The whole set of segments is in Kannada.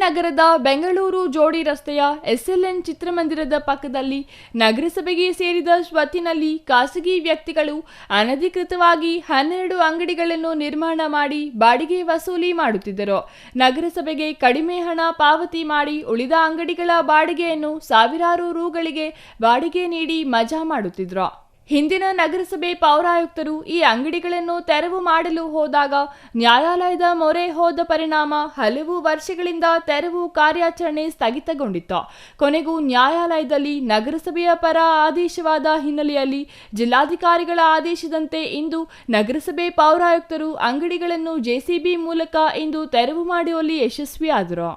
ನಗರದ ಬೆಂಗಳೂರು ಜೋಡಿ ರಸ್ತೆಯ SLN ಚಿತ್ರಮಂದಿರದ ಪಕ್ಕದಲ್ಲಿ ನಗರಸಭೆಗೆ ಸೇರಿದ ಸ್ವತ್ತಿನಲ್ಲಿ ಖಾಸಗಿ ವ್ಯಕ್ತಿಗಳು ಅನಧಿಕೃತವಾಗಿ 12 ಅಂಗಡಿಗಳನ್ನು ನಿರ್ಮಾಣ ಮಾಡಿ ಬಾಡಿಗೆ ವಸೂಲಿ ಮಾಡುತ್ತಿದ್ದರು. ನಗರಸಭೆಗೆ ಕಡಿಮೆ ಹಣ ಪಾವತಿ ಮಾಡಿ ಉಳಿದ ಅಂಗಡಿಗಳ ಬಾಡಿಗೆಯನ್ನು ಸಾವಿರಾರು ರೂಗಳಿಗೆ ಬಾಡಿಗೆ ನೀಡಿ ಮಜಾ ಮಾಡುತ್ತಿದ್ದರು. ಹಿಂದಿನ ನಗರಸಭೆ ಪೌರಾಯುಕ್ತರು ಈ ಅಂಗಡಿಗಳನ್ನು ತೆರವು ಮಾಡಲು ಹೋದಾಗ ನ್ಯಾಯಾಲಯದ ಮೊರೆ ಹೋದ ಪರಿಣಾಮ ಹಲವು ವರ್ಷಗಳಿಂದ ತೆರವು ಕಾರ್ಯಾಚರಣೆ ಸ್ಥಗಿತಗೊಂಡಿತ್ತು. ಕೊನೆಗೂ ನ್ಯಾಯಾಲಯದಲ್ಲಿ ನಗರಸಭೆಯ ಪರ ಆದೇಶವಾದ ಹಿನ್ನೆಲೆಯಲ್ಲಿ ಜಿಲ್ಲಾಧಿಕಾರಿಗಳ ಆದೇಶದಂತೆ ಇಂದು ನಗರಸಭೆ ಪೌರಾಯುಕ್ತರು ಅಂಗಡಿಗಳನ್ನು JCB ಮೂಲಕ ಇಂದು ತೆರವು ಮಾಡುವಲ್ಲಿ ಯಶಸ್ವಿಯಾದರು.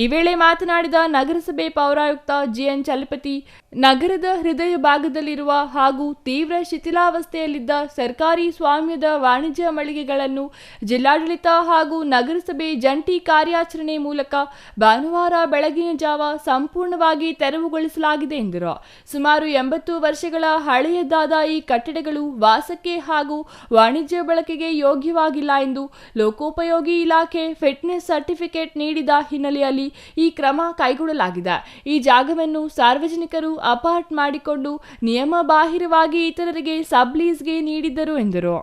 ಈ ವೇಳೆ ಮಾತನಾಡಿದ ನಗರಸಭೆ ಪೌರಾಯುಕ್ತ GN ಚಲಪತಿ, ನಗರದ ಹೃದಯ ಭಾಗದಲ್ಲಿರುವ ಹಾಗೂ ತೀವ್ರ ಶಿಥಿಲಾವಸ್ಥೆಯಲ್ಲಿದ್ದ ಸರ್ಕಾರಿ ಸ್ವಾಮ್ಯದ ವಾಣಿಜ್ಯ ಮಳಿಗೆಗಳನ್ನು ಜಿಲ್ಲಾಡಳಿತ ಹಾಗೂ ನಗರಸಭೆ ಜಂಟಿ ಕಾರ್ಯಾಚರಣೆ ಮೂಲಕ ಭಾನುವಾರ ಬೆಳಗಿನ ಜಾವ ಸಂಪೂರ್ಣವಾಗಿ ತೆರವುಗೊಳಿಸಲಾಗಿದೆ ಎಂದರು. ಸುಮಾರು 80 ವರ್ಷಗಳ ಹಳೆಯದಾದ ಈ ಕಟ್ಟಡಗಳು ವಾಸಕ್ಕೆ ಹಾಗೂ ವಾಣಿಜ್ಯ ಬಳಕೆಗೆ ಯೋಗ್ಯವಾಗಿಲ್ಲ ಎಂದು ಲೋಕೋಪಯೋಗಿ ಇಲಾಖೆ ಫಿಟ್ನೆಸ್ ಸರ್ಟಿಫಿಕೇಟ್ ನೀಡಿದ ಹಿನ್ನೆಲೆಯಲ್ಲಿ ಈ ಕ್ರಮ ಕೈಗೊಳ್ಳಲಾಗಿದೆ. ಈ ಜಾಗವನ್ನು ಸಾರ್ವಜನಿಕರು ಅಪಾರ್ಟ್ ಮಾಡಿಕೊಂಡು ನಿಯಮ ಬಾಹಿರವಾಗಿ ಇತರರಿಗೆ ಸಬ್ಲೀಸ್ಗೆ ನೀಡಿದ್ದರು ಎಂದರು.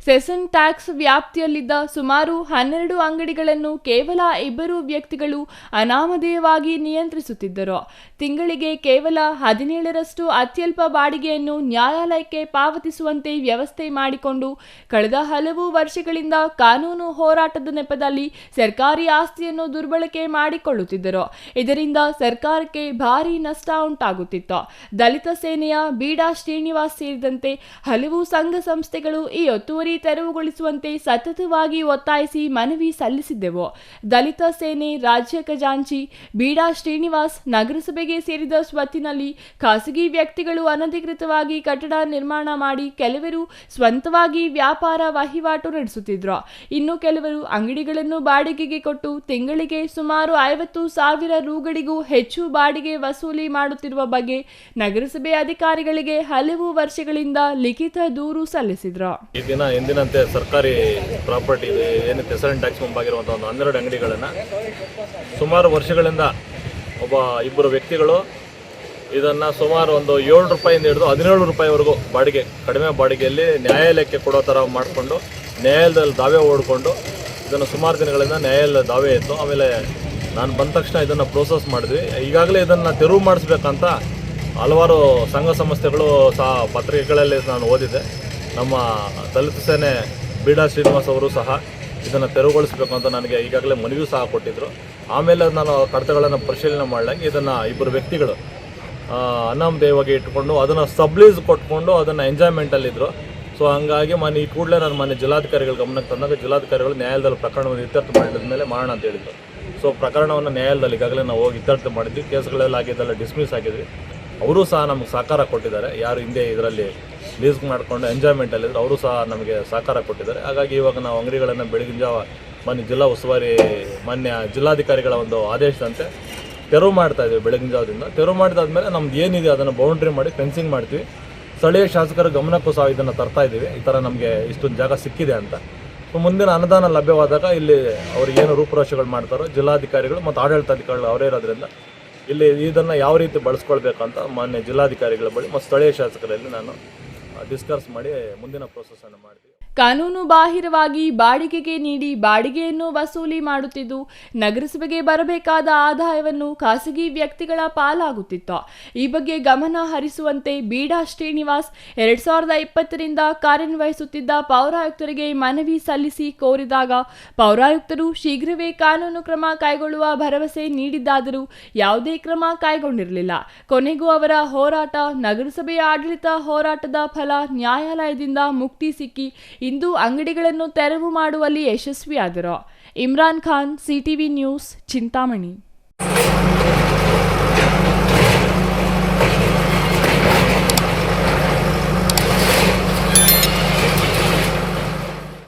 ಸೆಷನ್ ಟ್ಯಾಕ್ಸ್ ವ್ಯಾಪ್ತಿಯಲ್ಲಿದ್ದ ಸುಮಾರು 12 ಅಂಗಡಿಗಳನ್ನು ಕೇವಲ 2 ವ್ಯಕ್ತಿಗಳು ಅನಾಮಧೇಯವಾಗಿ ನಿಯಂತ್ರಿಸುತ್ತಿದ್ದರು. ತಿಂಗಳಿಗೆ ಕೇವಲ 17ರಷ್ಟು ಅತ್ಯಲ್ಪ ಬಾಡಿಗೆಯನ್ನು ನ್ಯಾಯಾಲಯಕ್ಕೆ ಪಾವತಿಸುವಂತೆ ವ್ಯವಸ್ಥೆ ಮಾಡಿಕೊಂಡು ಕಳೆದ ಹಲವು ವರ್ಷಗಳಿಂದ ಕಾನೂನು ಹೋರಾಟದ ನೆಪದಲ್ಲಿ ಸರ್ಕಾರಿ ಆಸ್ತಿಯನ್ನು ದುರ್ಬಳಕೆ ಮಾಡಿಕೊಳ್ಳುತ್ತಿದ್ದರು. ಇದರಿಂದ ಸರ್ಕಾರಕ್ಕೆ ಭಾರೀ ನಷ್ಟ ಉಂಟಾಗುತ್ತಿತ್ತು. ದಲಿತ ಸೇನೆಯ ಬೀಡಾ ಶ್ರೀನಿವಾಸ್ ಸೇರಿದಂತೆ ಹಲವು ಸಂಘ ಸಂಸ್ಥೆಗಳು ಈ ಒತ್ತುವರಿ ತೆರವುಗೊಳಿಸುವಂತೆ ಸತತವಾಗಿ ಒತ್ತಾಯಿಸಿ ಮನವಿ ಸಲ್ಲಿಸಿದ್ದೆವು. ದಲಿತ ಸೇನೆ ರಾಜ್ಯ ಖಜಾಂಚಿ ಬೀಡಾ ಶ್ರೀನಿವಾಸ್, ನಗರಸಭೆಗೆ ಸೇರಿದ ಸ್ವತ್ತಿನಲ್ಲಿ ಖಾಸಗಿ ವ್ಯಕ್ತಿಗಳು ಅನಧಿಕೃತವಾಗಿ ಕಟ್ಟಡ ನಿರ್ಮಾಣ ಮಾಡಿ ಕೆಲವರು ಸ್ವಂತವಾಗಿ ವ್ಯಾಪಾರ ವಹಿವಾಟು ನಡೆಸುತ್ತಿದ್ರು. ಇನ್ನು ಕೆಲವರು ಅಂಗಡಿಗಳನ್ನು ಬಾಡಿಗೆಗೆ ಕೊಟ್ಟು ತಿಂಗಳಿಗೆ ಸುಮಾರು 50,000 ರೂಗಳಿಗೂ ಹೆಚ್ಚು ಬಾಡಿಗೆ ವಸೂಲಿ ಮಾಡುತ್ತಿರುವ ಬಗ್ಗೆ ನಗರಸಭೆ ಅಧಿಕಾರಿಗಳಿಗೆ ಹಲವು ವರ್ಷಗಳಿಂದ ಲಿಖಿತ ದೂರು ಸಲ್ಲಿಸಿದ್ರು. ಎಂದಿನಂತೆ ಸರ್ಕಾರಿ ಪ್ರಾಪರ್ಟಿ ಏನಿದೆ ಸೆಷನ್ ಟ್ಯಾಕ್ಸ್ ಮುಂಬಾಗಿರುವಂಥ ಒಂದು 12 ಅಂಗಡಿಗಳನ್ನು ಸುಮಾರು ವರ್ಷಗಳಿಂದ ಇಬ್ಬರು ವ್ಯಕ್ತಿಗಳು ಇದನ್ನು ಸುಮಾರು ಒಂದು 7 ರೂಪಾಯಿಂದ ಹಿಡಿದು 17 ರೂಪಾಯಿವರೆಗೂ ಬಾಡಿಗೆ, ಕಡಿಮೆ ಬಾಡಿಗೆಯಲ್ಲಿ ನ್ಯಾಯಾಲಯಕ್ಕೆ ಕೊಡೋ ಥರ ಮಾಡಿಕೊಂಡು ನ್ಯಾಯಾಲಯದಲ್ಲಿ ದಾವೆ ಓಡಿಕೊಂಡು ಇದನ್ನು ಸುಮಾರು ದಿನಗಳಿಂದ ನ್ಯಾಯಾಲಯದ ದಾವೆ ಇತ್ತು. ಆಮೇಲೆ ನಾನು ಬಂದ ತಕ್ಷಣ ಇದನ್ನು ಪ್ರೋಸೆಸ್ ಮಾಡಿದ್ವಿ. ಈಗಾಗಲೇ ಇದನ್ನು ತೆರವು ಮಾಡಿಸ್ಬೇಕಂತ ಹಲವಾರು ಸಂಘ ಸಂಸ್ಥೆಗಳು ಸಹ ಪತ್ರಿಕೆಗಳಲ್ಲಿ ನಾನು ಓದಿದ್ದೆ. ನಮ್ಮ ದಲಿತ ಸೇನೆ ಬೀಡಾ ಶ್ರೀನಿವಾಸ್ ಅವರು ಸಹ ಇದನ್ನು ತೆರವುಗೊಳಿಸಬೇಕು ಅಂತ ನನಗೆ ಈಗಾಗಲೇ ಮನವಿ ಸಹ ಕೊಟ್ಟಿದ್ದರು. ಆಮೇಲೆ ನಾನು ಕಡತಗಳನ್ನು ಪರಿಶೀಲನೆ ಮಾಡಲಾಗಿ ಇದನ್ನು ಇಬ್ಬರು ವ್ಯಕ್ತಿಗಳು ಅನಾಮಧೇಯವಾಗಿ ಇಟ್ಕೊಂಡು ಅದನ್ನು ಸಬ್ಲೀಸ್ ಕೊಟ್ಕೊಂಡು ಅದನ್ನು ಎಂಜಾಯ್ಮೆಂಟಲ್ಲಿದ್ದರು. ಸೊ ಹಂಗಾಗಿ ಈ ಕೂಡಲೇ ನಾನು ಮನೆ ಜಿಲ್ಲಾಧಿಕಾರಿಗಳ ಗಮನಕ್ಕೆ ತಂದಾಗ ಜಿಲ್ಲಾಧಿಕಾರಿಗಳು ನ್ಯಾಯಾಲಯದಲ್ಲಿ ಪ್ರಕರಣವನ್ನು ಇತ್ಯರ್ಥ ಮಾಡಿದ ಮೇಲೆ ಮಾಡೋಣ ಅಂತ ಹೇಳಿದರು. ಸೊ ಪ್ರಕರಣವನ್ನು ನ್ಯಾಯಾಲಯದಲ್ಲಿ ಈಗಾಗಲೇ ನಾವು ಹೋಗಿ ಇತ್ಯರ್ಥ ಮಾಡಿದ್ವಿ. ಕೇಸ್ಗಳೆಲ್ಲ ಆಗಿದ್ದೆಲ್ಲ ಡಿಸ್ಮಿಸ್ ಆಗಿದ್ವಿ. ಅವರು ಸಹ ನಮಗೆ ಸಹಕಾರ ಕೊಟ್ಟಿದ್ದಾರೆ. ಯಾರು ಹಿಂದೆ ಇದರಲ್ಲಿ ಲೀಸ್ ಮಾಡಿಕೊಂಡು ಎಂಜಾಯ್ಮೆಂಟಲ್ಲಿದ್ದರು ಅವರು ಸಹ ನಮಗೆ ಸಹಕಾರ ಕೊಟ್ಟಿದ್ದಾರೆ. ಹಾಗಾಗಿ ಇವಾಗ ನಾವು ಅಂಗಡಿಗಳನ್ನು ಬೆಳಗಿನ ಜಾವ ಜಿಲ್ಲಾ ಉಸ್ತುವಾರಿ ಮಾನ್ಯ ಜಿಲ್ಲಾಧಿಕಾರಿಗಳ ಒಂದು ಆದೇಶದಂತೆ ತೆರವು ಮಾಡ್ತಾಯಿದ್ವಿ. ಬೆಳಗಿನ ಜಾವದಿಂದ ತೆರವು ಮಾಡಿದಾದ್ಮೇಲೆ ನಮ್ದು ಏನಿದೆ ಅದನ್ನು ಬೌಂಡ್ರಿ ಮಾಡಿ ಫೆನ್ಸಿಂಗ್ ಮಾಡ್ತೀವಿ. ಸ್ಥಳೀಯ ಶಾಸಕರ ಗಮನಕ್ಕೂ ಸಹ ಇದನ್ನು ತರ್ತಾ ಇದ್ದೀವಿ. ಈ ಥರ ನಮಗೆ ಇಷ್ಟೊಂದು ಜಾಗ ಸಿಕ್ಕಿದೆ ಅಂತ. ಸೊ ಮುಂದಿನ ಅನುದಾನ ಲಭ್ಯವಾದಾಗ ಇಲ್ಲಿ ಅವ್ರು ಏನು ರೂಪುರೇಷೆಗಳು ಮಾಡ್ತಾರೋ ಜಿಲ್ಲಾಧಿಕಾರಿಗಳು ಮತ್ತು ಆಡಳಿತಾಧಿಕಾರಿಗಳು ಅವರೇ ಇರೋದ್ರಿಂದ ಇಲ್ಲಿ ಇದನ್ನು ಯಾವ ರೀತಿ ಬಳಸ್ಕೊಳ್ಬೇಕಂತ ಮಾನ್ಯ ಜಿಲ್ಲಾಧಿಕಾರಿಗಳ ಬಳಿ ಮತ್ತು ಸ್ಥಳೀಯ ಶಾಸಕರಲ್ಲಿ ನಾನು ಡಿಸ್ಕಸ್ ಮಾಡಿ ಮುಂದಿನ ಪ್ರೋಸೆಸ್ಸನ್ನು ಮಾಡ್ತೀವಿ. ಕಾನೂನು ಬಾಹಿರವಾಗಿ ಬಾಡಿಗೆಗೆ ನೀಡಿ ಬಾಡಿಗೆಯನ್ನು ವಸೂಲಿ ಮಾಡುತ್ತಿದ್ದು ನಗರಸಭೆಗೆ ಬರಬೇಕಾದ ಆದಾಯವನ್ನು ಖಾಸಗಿ ವ್ಯಕ್ತಿಗಳ ಪಾಲಾಗುತ್ತಿತ್ತು. ಈ ಬಗ್ಗೆ ಗಮನ ಹರಿಸುವಂತೆ ಬೀಡಾ ಶ್ರೀನಿವಾಸ್ 2020ರಿಂದ ಕಾರ್ಯನಿರ್ವಹಿಸುತ್ತಿದ್ದ ಪೌರಾಯುಕ್ತರಿಗೆ ಮನವಿ ಸಲ್ಲಿಸಿ ಕೋರಿದಾಗ ಪೌರಾಯುಕ್ತರು ಶೀಘ್ರವೇ ಕಾನೂನು ಕ್ರಮ ಕೈಗೊಳ್ಳುವ ಭರವಸೆ ನೀಡಿದ್ದಾದರೂ ಯಾವುದೇ ಕ್ರಮ ಕೈಗೊಂಡಿರಲಿಲ್ಲ. ಕೊನೆಗೂ ಅವರ ಹೋರಾಟ, ನಗರಸಭೆಯ ಆಡಳಿತ ಹೋರಾಟದ ಫಲ ನ್ಯಾಯಾಲಯದಿಂದ ಮುಕ್ತಿ ಸಿಕ್ಕಿ ಇಂದು ಅಂಗಡಿಗಳನ್ನು ತೆರವು ಮಾಡುವಲ್ಲಿ ಯಶಸ್ವಿಯಾದರು. Imran Khan, CTV news, Chintamani.